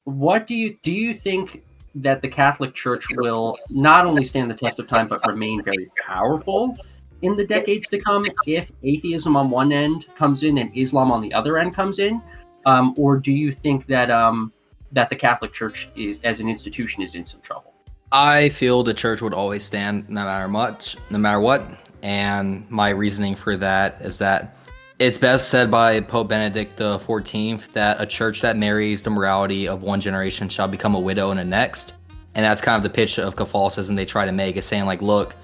What do you think that the Catholic Church will not only stand the test of time but remain very powerful in the decades to come if atheism on one end comes in and Islam on the other end comes in, or do you think that that the Catholic Church is, as an institution, is in some trouble? I feel the church would always stand no matter what. And my reasoning for that is that it's best said by Pope Benedict XIV that a church that marries the morality of one generation shall become a widow in the next. And that's kind of the pitch of Catholicism they try to make, is saying, like, look,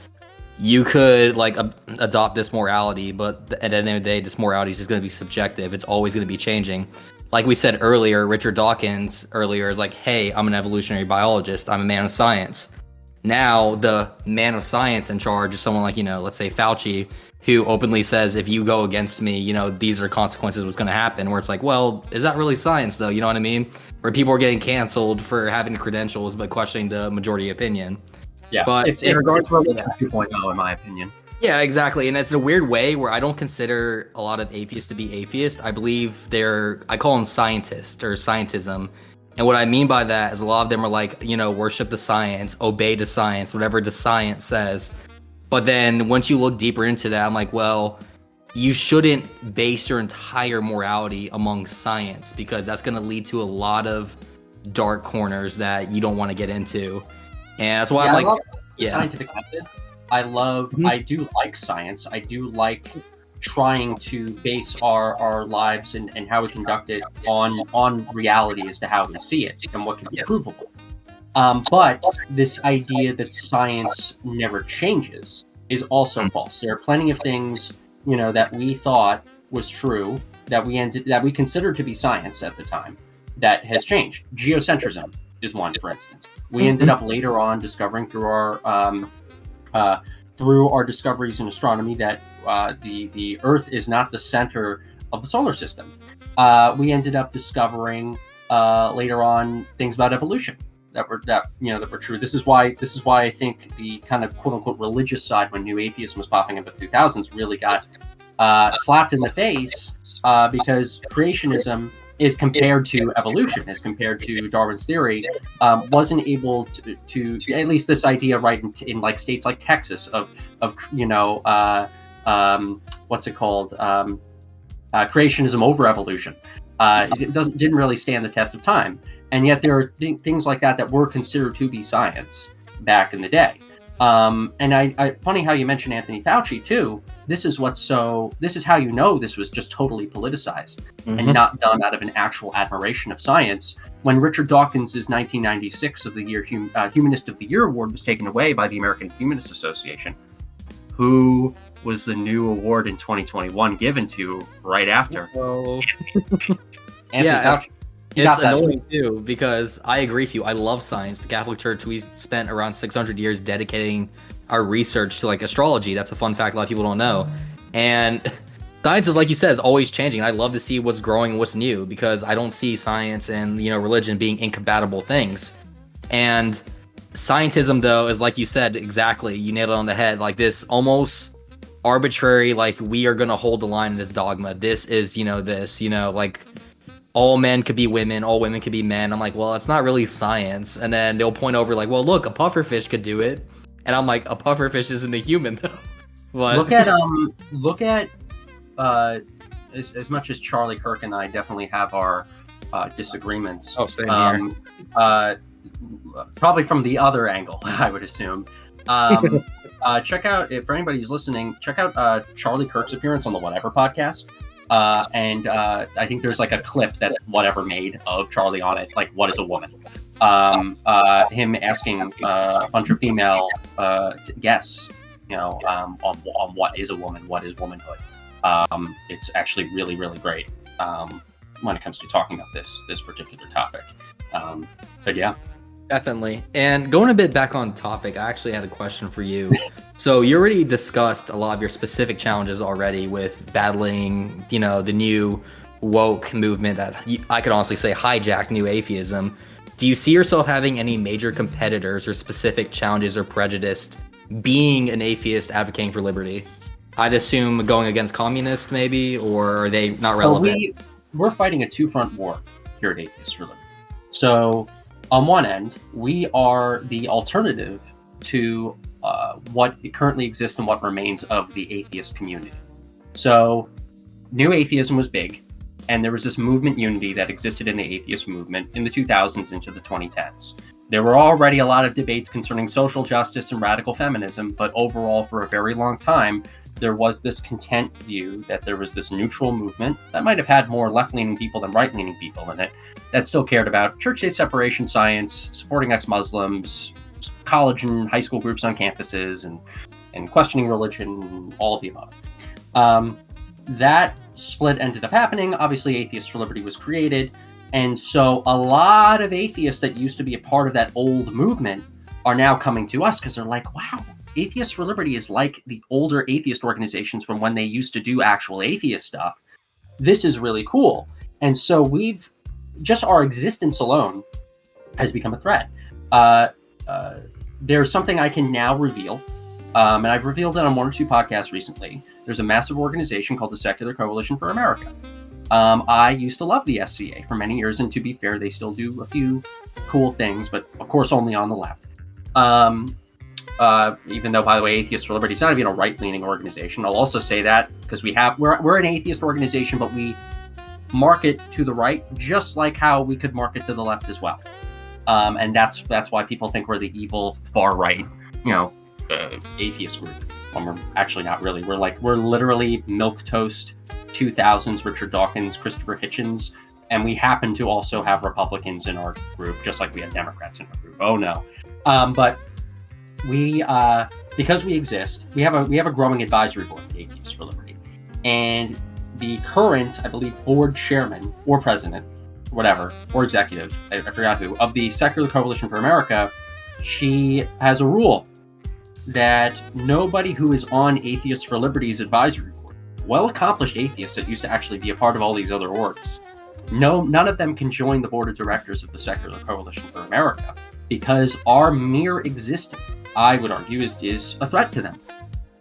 you could like adopt this morality, but at the end of the day, this morality is just going to be subjective. It's always going to be changing. Like we said earlier, Richard Dawkins earlier is like, hey, I'm an evolutionary biologist. I'm a man of science. Now the man of science in charge is someone like, let's say Fauci, who openly says, if you go against me, these are consequences of what's going to happen. Where it's like, well, is that really science though? You know what I mean? Where people are getting canceled for having credentials, but questioning the majority opinion. Yeah, but it's in regards to Religion 2.0, in my opinion. Yeah, exactly. And it's a weird way where I don't consider a lot of atheists to be atheist. I believe I call them scientists or scientism. And what I mean by that is a lot of them are like, worship the science, obey the science, whatever the science says. But then once you look deeper into that, I'm like, well, you shouldn't base your entire morality among science, because that's going to lead to a lot of dark corners that you don't want to get into. And that's why I'm like, scientific method. I do like science. I do like trying to base our lives and how we conduct it on reality as to how we see it and what can be provable. But this idea that science never changes is also false. There are plenty of things, that we thought was true, that we considered to be science at the time, that has changed. Geocentrism is one, for instance. We ended up later on discovering through our discoveries in astronomy that the Earth is not the center of the solar system. We ended up discovering later on things about evolution that were true. This is why I think the kind of quote unquote religious side, when New Atheism was popping up in the 2000s, really got slapped in the face because creationism is compared to evolution, as compared to Darwin's theory, wasn't able to at least this idea, right, in like states like Texas of what's it called, creationism over evolution. It didn't really stand the test of time, and yet there are things like that were considered to be science back in the day. And I funny how you mentioned Anthony Fauci too. This is how this was just totally politicized and not done out of an actual admiration of science. When Richard Dawkins' 1996 of the year Humanist of the Year award was taken away by the American Humanist Association, who was the new award in 2021 given to right after? Anthony Fauci. It's annoying too, because I agree with you. I love science. The Catholic Church, we spent around 600 years dedicating our research to like astrology. That's a fun fact a lot of people don't know. And science is, like you said, is always changing. I love to see what's growing and what's new, because I don't see science and religion being incompatible things. And scientism, though, is like you said, exactly. You nailed it on the head. Like this almost arbitrary, like we are going to hold the line in this dogma. This is, like all men could be women, all women could be men. I'm like, well, it's not really science. And then they'll point over like, well, look, a pufferfish could do it. And I'm like, a pufferfish isn't a human though. But look at as much as Charlie Kirk and I definitely have our disagreements. Oh, same here. Probably from the other angle, I would assume. Check out, if for anybody who's listening, check out Charlie Kirk's appearance on the Whatever podcast. And I think there's like a clip that Whatever made of Charlie on it, like, what is a woman? Him asking a bunch of female guests, on what is a woman, what is womanhood. It's actually really, really great when it comes to talking about this particular topic. But yeah. Definitely. And going a bit back on topic, I actually had a question for you. So you already discussed a lot of your specific challenges already with battling, the new woke movement that I could honestly say hijacked New Atheism. Do you see yourself having any major competitors or specific challenges or prejudice being an atheist advocating for liberty? I'd assume going against communists maybe, or are they not relevant? We're fighting a two-front war here at Atheists for Liberty. So, on one end, we are the alternative to what currently exists and what remains of the atheist community. So, New Atheism was big, and there was this movement unity that existed in the atheist movement in the 2000s into the 2010s. There were already a lot of debates concerning social justice and radical feminism, but overall, for a very long time, there was this content view that there was this neutral movement that might have had more left-leaning people than right-leaning people in it, that still cared about church-state separation science, supporting ex-Muslims, college and high school groups on campuses, and questioning religion, all of the above. That split ended up happening. Obviously, Atheists for Liberty was created, and so a lot of atheists that used to be a part of that old movement are now coming to us because they're like, wow, Atheists for Liberty is like the older atheist organizations from when they used to do actual atheist stuff. This is really cool. And so just our existence alone has become a threat. There's something I can now reveal, and I've revealed it on 1 or 2 podcasts recently. There's a massive organization called the Secular Coalition for America. I used to love the SCA for many years, and to be fair, they still do a few cool things, but of course only on the left. Even though, by the way, Atheists for Liberty is not even a right-leaning organization. I'll also say that because we're an atheist organization, but we market to the right, just like how we could market to the left as well. And that's why people think we're the evil far right, atheist group. When we're actually not really. We're literally milquetoast 2000s Richard Dawkins, Christopher Hitchens, and we happen to also have Republicans in our group, just like we have Democrats in our group. Oh no, but we because we exist, we have a growing advisory board, Atheists for Liberty, and the current, I believe, board chairman or president, whatever, or executive, I forgot who, of the Secular Coalition for America, she has a rule that nobody who is on Atheists for Liberty's advisory board, well-accomplished atheists that used to actually be a part of all these other orgs, none of them can join the board of directors of the Secular Coalition for America, because our mere existence, I would argue, is a threat to them.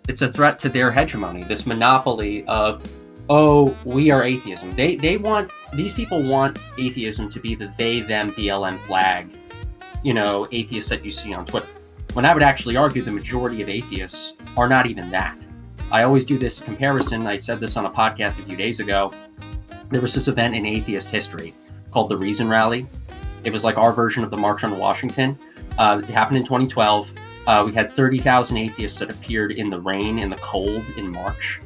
It's a threat to their hegemony, this monopoly of, oh, we are atheism. These people want atheism to be the they, them, BLM flag, atheists that you see on Twitter. When I would actually argue the majority of atheists are not even that. I always do this comparison. I said this on a podcast a few days ago. There was this event in atheist history called the Reason Rally. It was like our version of the March on Washington. It happened in 2012. We had 30,000 atheists that appeared in the rain, in the cold, in March.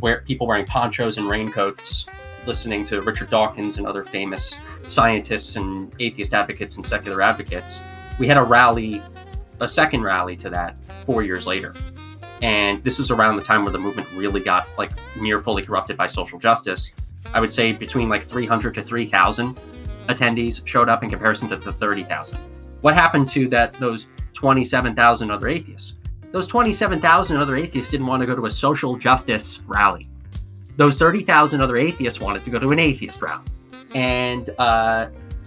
Where people wearing ponchos and raincoats, listening to Richard Dawkins and other famous scientists and atheist advocates and secular advocates. We had a second rally to that 4 years later. And this was around the time where the movement really got near fully corrupted by social justice. I would say between 300 to 3,000 attendees showed up in comparison to the 30,000. What happened to those 27,000 other atheists? Those 27,000 other atheists didn't want to go to a social justice rally. Those 30,000 other atheists wanted to go to an atheist rally. And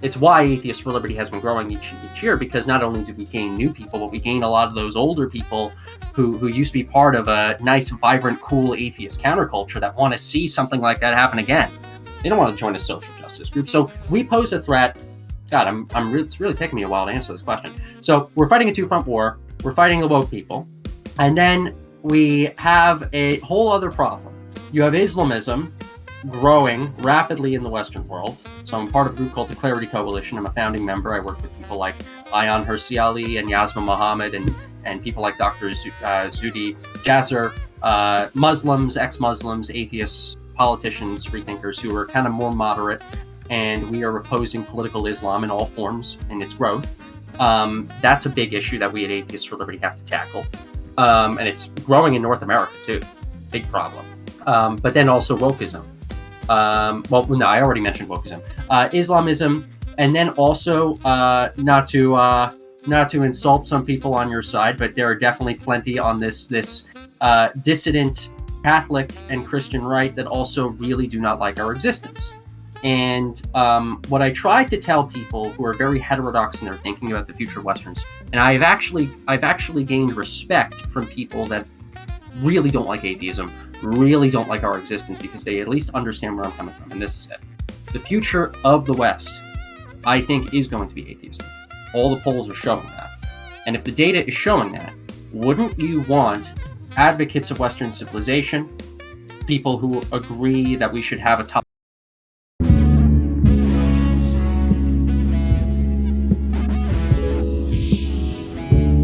it's why Atheists for Liberty has been growing each year, because not only do we gain new people, but we gain a lot of those older people who used to be part of a nice, vibrant, cool atheist counterculture that want to see something like that happen again. They don't want to join a social justice group. So we pose a threat. God, it's really taking me a while to answer this question. So we're fighting a two-front war. We're fighting the woke people. And then we have a whole other problem. You have Islamism growing rapidly in the Western world. So I'm part of a group called the Clarity Coalition. I'm a founding member. I work with people like Ayaan Hirsi Ali and Yasmin Mohammed and people like Dr. Sheedy Jasser, Muslims, ex-Muslims, atheists, politicians, freethinkers who are kind of more moderate. And we are opposing political Islam in all forms in its growth. That's a big issue that we at Atheists for Liberty have to tackle. And it's growing in North America too. Big problem. But then also wokeism. I already mentioned wokeism. Islamism, and then also not to insult some people on your side, but there are definitely plenty on this dissident Catholic and Christian right that also really do not like our existence. And what I try to tell people who are very heterodox in their thinking about the future of Westerns, and I've actually gained respect from people that really don't like atheism, really don't like our existence, because they at least understand where I'm coming from. And this is it. The future of the West I think, is going to be atheistic. All the polls are showing that. And if the data is showing that, wouldn't you want advocates of Western civilization, people who agree that we should have a top